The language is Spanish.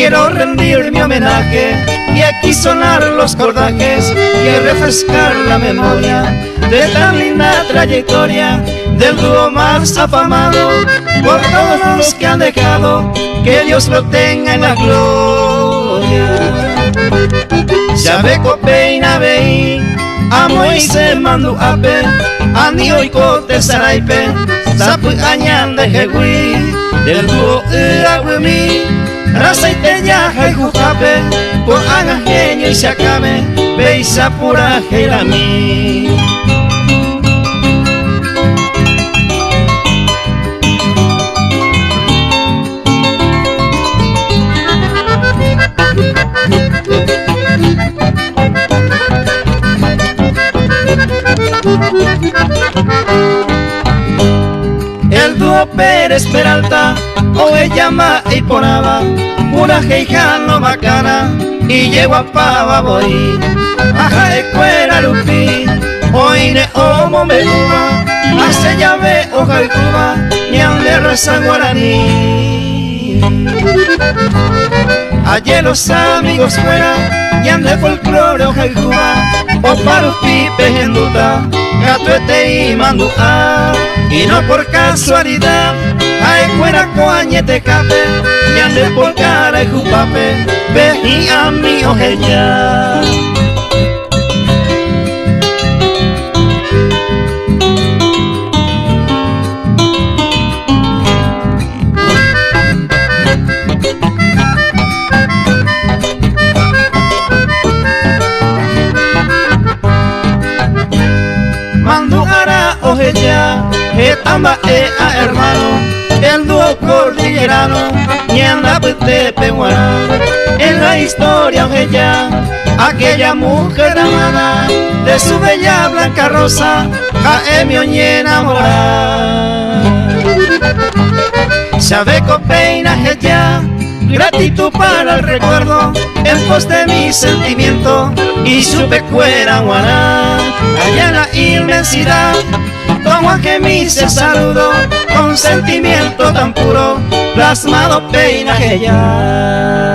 quiero rendir mi homenaje y aquí sonar los cordajes y refrescar la memoria de tan linda trayectoria del dúo más afamado por todos los que han dejado, que Dios lo tenga en la gloria. Xabeco peina bei, amo y se mandu ape, andi oikote saraipe, sapu añanda jegui, del dúo agüemi, rasa y teña jaijujape, por agajeño y se acabe, beisa pura jerami. El dúo Pérez Peralta, Oe llama y poraba, pura jeijano bacana, y llego a pava voy, aja ecuera lupi, oine omo me cuba, hace llave hoja y cuba, ni ande raza guaraní. Ayer los amigos fuera, y ande folclore hoja y cuba, o para un pipe en duda, gatuete y mandua, y no por casualidad, a fuera coañete cape, y ande por cara y jupape, ve a mi ojeya. Manduara ojeya, etamba a hermano, el dúo cordillerano, y anda de pehuara. En la historia ojeya, aquella mujer amada, de su bella blanca rosa, jaeme oñe enamorada. Xabeco peina jeya, gratitud para el recuerdo, en pos de mi sentimiento, y su pecuera guaná, allá en la inmensidad, como que me se saludo, con sentimiento tan puro, plasmado peina jeya.